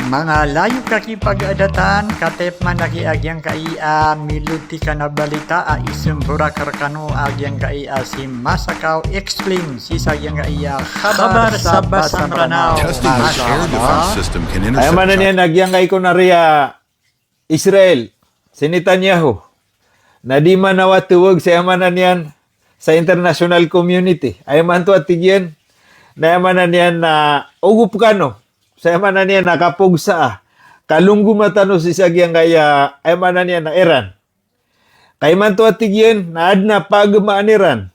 Mga layo kakipag-adatan, katep man lagi agyang kaia, miluti ka na balita, isang burakar kano agyang kaia si Masakaw Explain, sisagyang kaia, kabar sa Basang Ranao. Testing this air defense system can Ay intercept man na niya nagyang kay ko na riya Israel, si Netanyahu, na di man nawatuwag sa yaman na niyan sa international community. Ay man to atigyan, na yaman na niyan na ugup ka no, sa yaman na niyan nakapugsa, kalunggu matano si sagyang kaya ay man na niyan na Iran. Kay man to atigyan, na adna pagmaan Iran.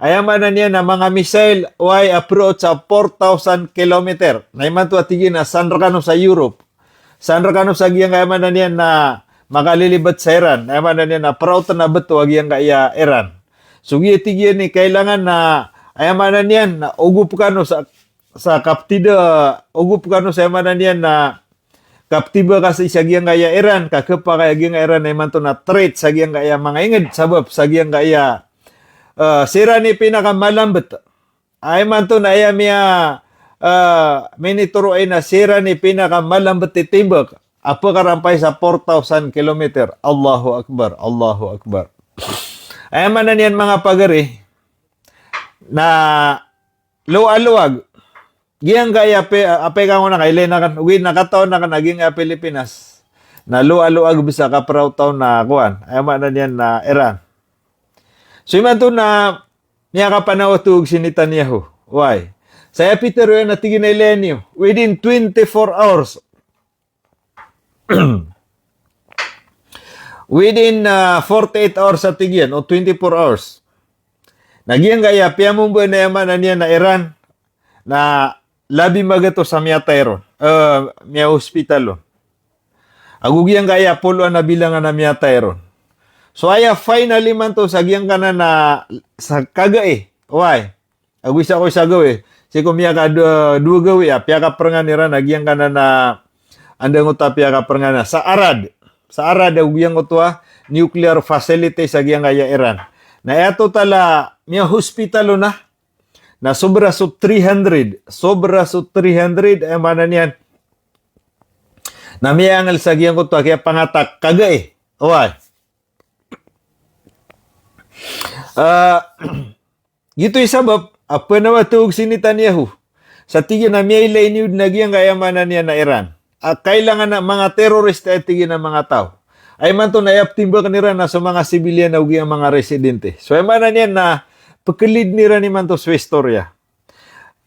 Ay man na niyan na mga missile way approach sa 4,000 kilometer. Na man to atigyan na sandra kano sa Europe. Sandra kano sa giyang kaya man na niyan na makalilibat sa Iran. Ay man na niyan na proud na beto agiyang kaya Iran. So gitigyan ni kailangan na ay man na niyan na ugup kano sa kaptida, ugup kano sa man na niyan na kaptiba kasi sa giyang kaya Iran, kakapa kaya giyang Iran ay man to na threat sa giyang kaya mga inged sabab sa giyang kaya sira ni pinakamalambot. Ay man to na iya miya minituro ay na sira ni pinakamalambot titimbak. Apa karampay sa 4,000 kilometer. Allahu Akbar, Allahu Akbar. Ay man na niyan mga pagari na lualuwag. Giyang kaya apay ka na kailin na kan uwi nakataon na kan naging Pilipinas. Na lualuwag bisa ka proud taon na kuan. Ay man na niyan na Iran. So iman to na niya ka panawatug si Netanyahu. Why? Saya Peter yun na tigin na ilenyo. Within 24 hours. Within 48 hours sa tigyan o 24 hours. Nagyang kaya piyamumbo na yaman na niya na Iran na labi magato sa miya tayron. Miya hospitalo. Agugyang kaya puluan na bilangan na miya tayron. So aya finally man to sagyang kana na sa kagae. Why? Agwisa ko sa gawe. Si kumiya ka dua gawe ya pia ka perengan nira nagyang kana na andang uta pia ka perengan na sa Arad. Sa Arad agugyang utwa nuclear facility sagyang kaya Iran. Na eto tala miya hospitalo na sobra so 300 ay mana niyan. Na miya angal sagyang utwa kaya pangatak kagae. Why? Gitu isabab apa na watug si Netanyahu sa tigin na may lainiud na giyang kayamanan niya na Iran. Kailangan na mga terorist ay tigin na mga tao. Ay man to na yaptimba kanira na sa mga sibilyan na giyang mga residente. So ay man niya na pagkalid nira ni man to sa istorya.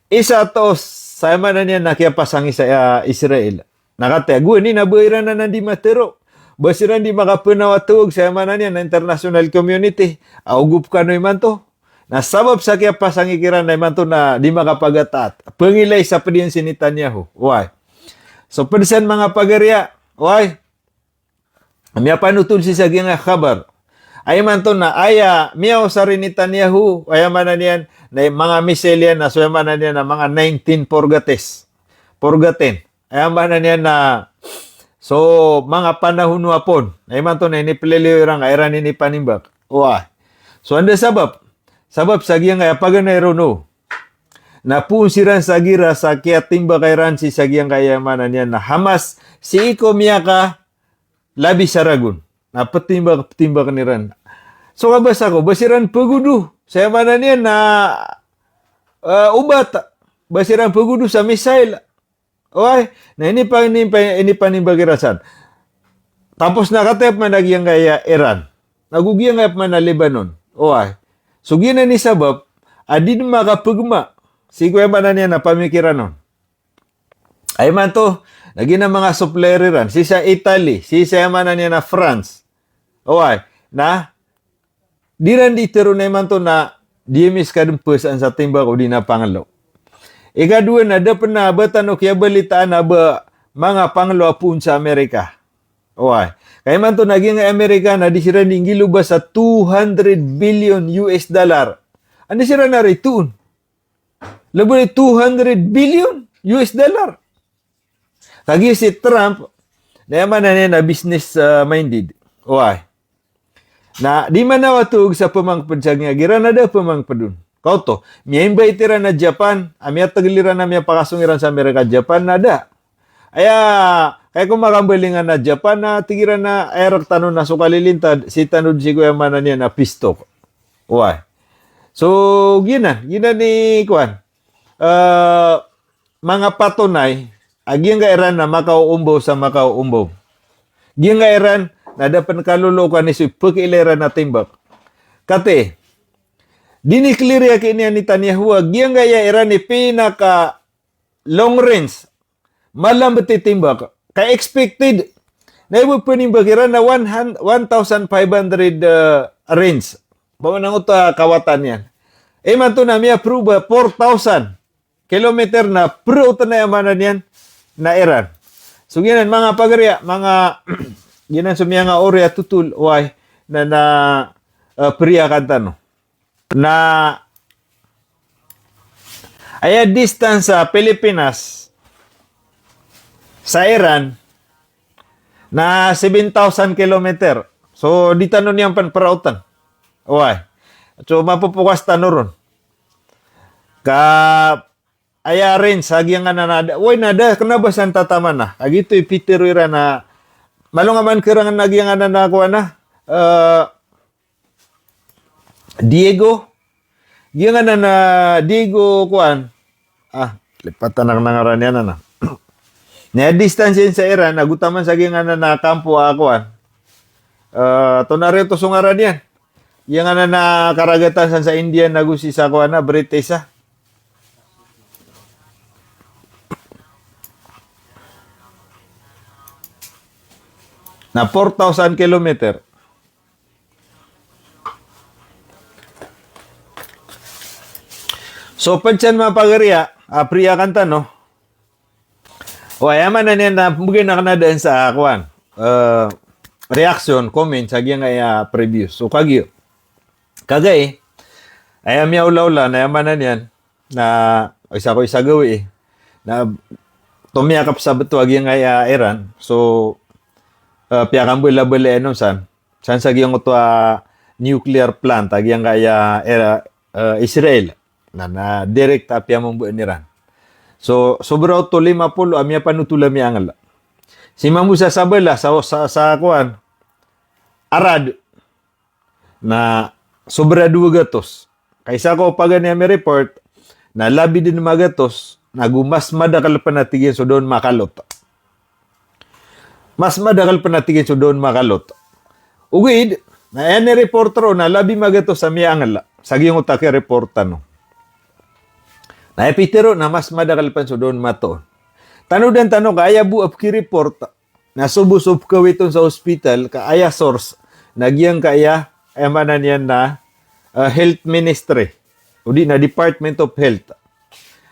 Isa to sa man niya na kaya pasang sa Israel. Nakatago ni nabuiran na nandi matero. Basiran di makapanawatug sa mana niya na international community. Augup ka no iman to. Na sabab sa kaya pasangikiran na iman to na di makapagatat. Pangilay sa padiyan si Netanyahu. Why? So, persen mga pagarya. Why? Miya panutol si sa nga kabar. Ay man to na aya miyaw sa rin Netanyahu. Ay man na niyan na mga miselyan na so man na niyan na mga 19 purgates. Purgaten. Ay man na niyan na so, mga panahon wapon. Ay man to na inipililiw irang ayran ini panimbak. Wah. So, anda sabab. Sabab sa giyang kaya paganay rono. Na punsiran sa gira sa kaya timba kay Ransi sa giyang kaya manan yan na Hamas si Iko miyaka labi saragun. Na patimba ka ni Ran. So, kabasa ko, basiran pagudu. Saya manan yan na ubat. Basiran pagudu sa missile. Okay, na ini panibagirasan. Tapos nakatep man nagyang kaya Iran. Nagugyang man na Lebanon. Okay. So gina ni sabab, adin makapugma. Sigwe man na niya na pamikiran nun. Ay man to, naging na mga supplier Iran. Si sa Italy, si sa man na niya na France. Okay, na di ran di tero na man to na diamis kadempes ang sa timba ko di na pangalaw. Ikadua na dapat na batano kaya balitaan na ba mga panglo pun sa Amerika. Oy. Kaya man to naging Amerika na di sila ninggilo ba sa 200 billion US dollar. Ano sila na ritoon? Labo ni 200 billion US dollar. Kagi si Trump, na yaman na niya na business minded. Oy. Na di man nawatug sa pamangpad nga gira na daw pamangpadun. Kauto, miya imbay tira na Japan, amya tagiliran na miya pakasungiran sa Amerika, Japan nada. Aya, kaya kung makambalingan na Japan na tigiran na aerak tanong na sukalilintad, si tanod si Kuya Manan niya na pistok. Why? So, gina ni Kuan. Mga patunay, agyang ka Iran na makauumbaw sa makauumbaw. Giyang ka Iran, na dapat kalulukan ni si pagkaileran na timbak. Kate, diniklir ya kini ni Netanyahu, giyang ka Iran ni pinaka long range, malam betitimbak. Kaya expected, na ibu penimbak Iran na 1,500 range. Bawa nang uta kawatan yan. Man to na miya prove 4,000 kilometer na pro na yamanan yan na Iran. So ginan mga pagarya, mga ginan sumiya nga ore tutul why na priya kanta no. Na aya distance sa Pilipinas sa Iran na 7,000 kilometer. So di tanon yang panparautan. Why? So mapupukas tanoron. Ka aya rin sa agyang nga nada. Uy, nada, kanabasan tataman na. Agito ipitiro ira na malungaman kirangan agyang nga nanakuha na. Diego. Gyang nga na Diego kuan. Lipatan ang nangaran yan na. Na distance yun sa Iran, nagutaman sa agyang nga na kampo kuan. Ito na rin ito sungaran yan. Yang na karagatan sa India nagusi sa kuan na British . Na 4,000 kilometer. So, pansyan mga pagariya, priya kanta, no? O, ayaman na niya na mungkin na kanadaan sa akuan. Reaction, comment, sa giyang preview. So, kagyo. Kagay, ayam ya ula-ula, na yaman na niyan, na, isa ko isa gawi, na tumiyakap sa beto agiyang Iran. So, piyakan bula-bula san sa giyang ito nuclear plant agiyang kaya Israel na direct apya mong buwan Iran. So sobra to 50 amya panutula mi angala. Si mamu sa sabela sa kuan Arad na sobra 200. Kaysa ko pagani mi report na labi din magatos nagumas madakal panatigin so doon makalot. Mas madakal panatigin so doon makalot. Ugid, na yan reporter na labi magato sa miya angala. Saging utake reporta no. Na epitero na mas madakal pan so doon mato. Tanudan tano kaya buap ki report na subusub kawiton sa hospital kaya source nagyang kaya emanan yan na health ministry. Udi na Department of Health.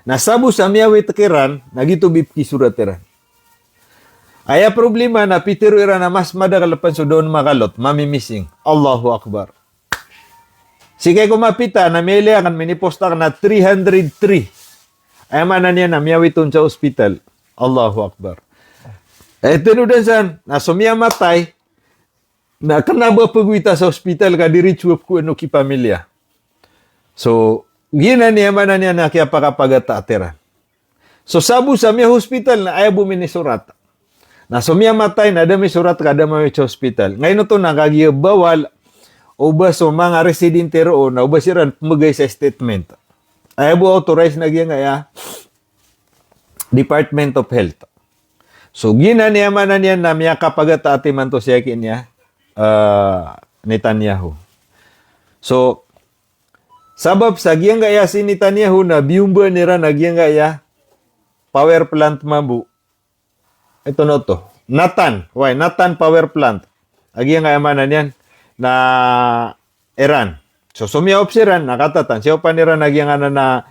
Nasabu sa miya witakiran nagitubib ki surateran. Aya problema na pitiro ira na mas madakalapan so doon makalot, mami-missing. Allahu Akbar. Sige ko mapita na may akan miniposta na 303. Ay manan niya na miyawiton sa ospital. Allahu Akbar. Tinudan san, na sumiya matay, na kanaba pagwita sa ospital ka dirichuap ko ano ki pamilya. So, gina niya manan niya na kaya pakapagata atira. So, sabu sa miya hospital na ayaw buminisurat. Na sumiya matay na dami surat kada may hospital. Ngayon ito nakagiya bawal uba so mga residente roon na uba siran pumagay sa statement. Ay bu authorize na giya nga Department of Health. So gina niya manan niya na miya kapagata ati man to siya kinya Netanyahu. So sabab sa giyang gaya si Netanyahu na biyumba nira na giyang gaya power plant mabu. Ito no to. Natan power plant. Agi nga amanan yan na Iran. So sumiya opsiran nakatatan. Siya pa nira nagyang na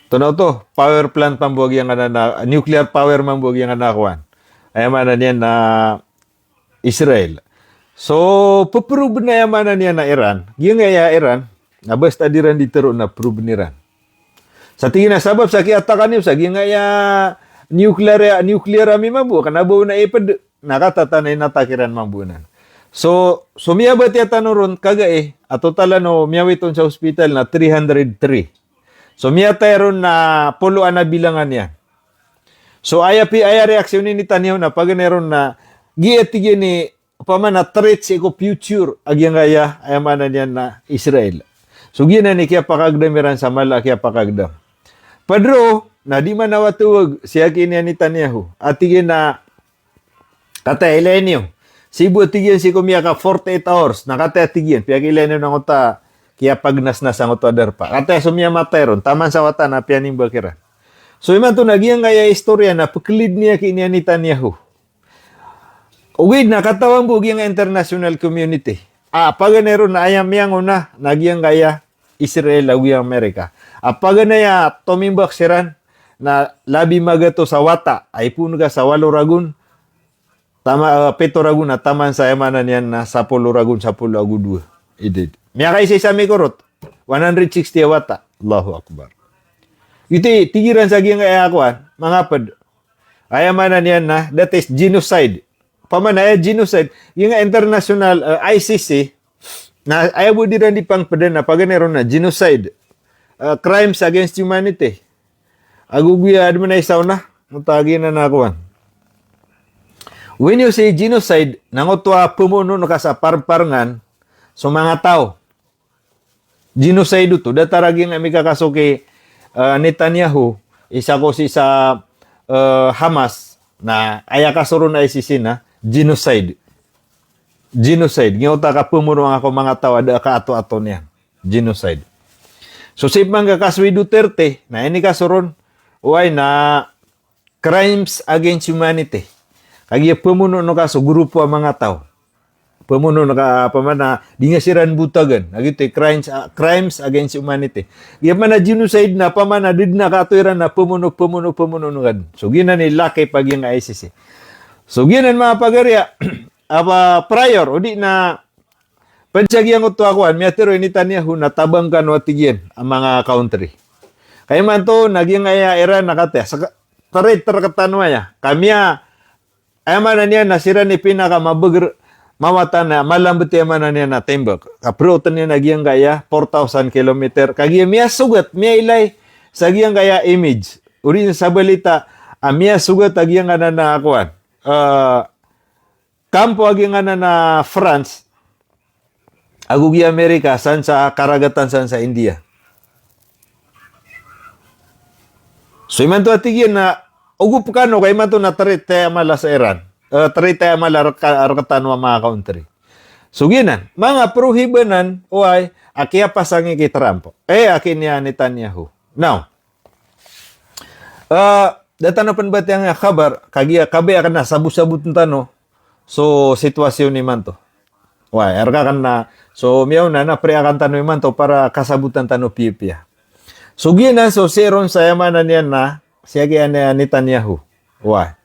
no to. Power plant pambuag yang na nuclear power mambuag yang kuan. Ay amanan yan na Israel. So puprove na amanan yan na Iran. Giyang nga Iran na basta diran ditero na prove ni Iran. Sa tingin na sabab sa kiatakan niyo sa gingaya nuclear ami mabu kanabo na ipad nakatatanay na takiran mambunan. So sumiya ba tiya tanuron kagae ato tala no miyawiton sa hospital na 303. So miya tayo na puluan na bilangan yan. So aya reaksyon ni Netanyahu na pag meron na giyatigyan ni pamana threat sa iko future agyang gaya ayamanan yan na Israel. So gina ni kaya pakagdamiran sa mala kaya pakagdam. Padro na di man nawatuwag siya kini Netanyahu at tigin na kata Elenio Sibu tigyan si kumiya ka 48 hours nakata tigyan piya Elenio nang uta kaya pagnas na sang uta derpa. Kata sumya matayron taman sa wata na pianing bakiran. So iman to nagyang gaya istorya na paklid niya kini Netanyahu. Ugid na katawang bugi nga international community. Paganero na ayam yang una nagyang gaya Israel awi Amerika. Paganaya tomimbak siran na labi magato sa wata ay puno ka sa 8 ragun tama 7 ragun na taman sa emanan yan na 10 ragun 10 agu 2. Idid. Miya kay sa mi korot 160 wata. Allahu Akbar. Iti tigiran sa giyang ayakuan, mga pad. Ayamanan yan na, that is genocide. Pamanaya genocide, yung international ICC, na ayaw diran di pang padan na paganeron na genocide, crimes against humanity. Aguguya adman na isaw na, mutagi na nakuan. When you say genocide, nangotwa pumuno ka sa parparangan, so mga tao. Genocide ito, dataraging ami kakasuki, Netanyahu, isa ko si sa Hamas na aya kasurun na ICC na genocide. Genocide. Ngayota ka pumuno ako mga tao ada ka ato-ato niya. Genocide. So si mga kaswi Duterte na ini kasurun uay na crimes against humanity. Kaya pumuno no kaso grupo ang mga tao. Pamuno naka pamana di nga siran butagan agito crimes against humanity ya mana genocide na pamana did na katuiran na pamuno ngad so gina ni laki pag yung ICC so gina mga pagarya apa prior udi na pansagyang uto akuan miatero Netanyahu na tabang kan watigyan ang mga country kaya man to naging aya era nakate sa tarit terkatanwa ya kamya ayman niya nasira ni pinaka mabeger mawata na malambot yaman na niya na tembak. Kaprotan niya nagyang gaya 4,000 kilometer. Kagya miya sugat, miya ilay sa gyang gaya image. Uri sa balita, miya sugat agyang nga na akuan. Kampo agyang nga na France, agugi Amerika, san sa karagatan, san sa India. So iman to atigyan na, ugup kano kay man to na tarit tayo mala sa Iran. Tayo mala rakatan wa mga country. So ginan, mga prohibanan uay akia pasangi kay Trump. Akin niya Netanyahu. Now, data na panbat yang kabar, kagia kabe akan na sabut-sabut tano. So sitwasyon ni man to. Uay, arka kan na, so miyaw na pre akan tano man to para kasabutan tano pipia. So ginan, so seron sa yamanan yan na, siya kaya Netanyahu. Uay.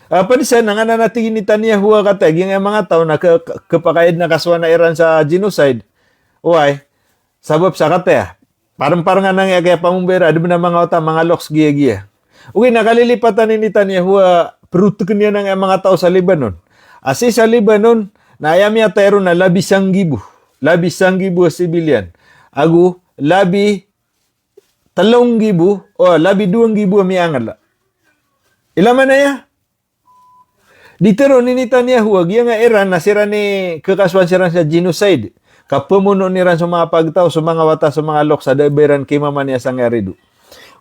Padisan nga na natin Netanyahu katag yung mga tao na kapakaid na kaswa na Iran sa genocide. Uy, sabab sa kate. Parang nga nang kaya pamumbera, di ba na mga ota, mga loks giya-giya. Uy, nakalilipatan ni Netanyahu, perutukan niya ng mga tao sa Lebanon. Asi sa Lebanon, naayam niya tayo na 11,000 civilian. Agu, 3,000 o 12,000 miangal. Ilaman na ya? Ditero ni Netanyahu, yung nga Iran, nasira ni kakaswan siran sa genocide. Kapamuno ni Iran sa mga pagtao, sa mga wata, sa mga lok, sa daiberan kimaman niya sa ngarido.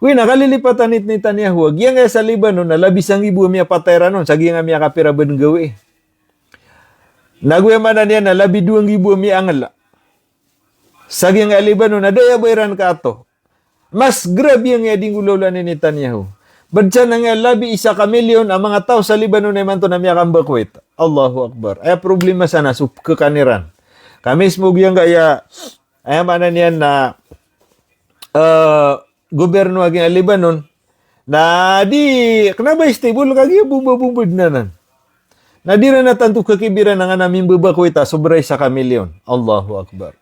Uy, nakalilipatan ni Netanyahu, yung nga sa Lebanon, na 11,000 miya patay ranon, sa nga miya kapira gawi. Nagwaman na niya na 12,000 miya angala. Sa nga Lebanon, na daya ba Iran ka ato? Mas grabe yung nga dingulawlan ni Netanyahu. Badsa na nga 1,000,000 ang mga tao sa Lebanon ay man to na miyakang bakwit. Allahu Akbar. Ay problema sana kekaniran. Kami smug yung kaya ay manan yan na gobyerno aging Lebanon na di kenapa stable kagi bumba-bumbad na nan. Na di na natanto kakibiran nga namin babakwita sobray sa kamilyon. Allahu Akbar.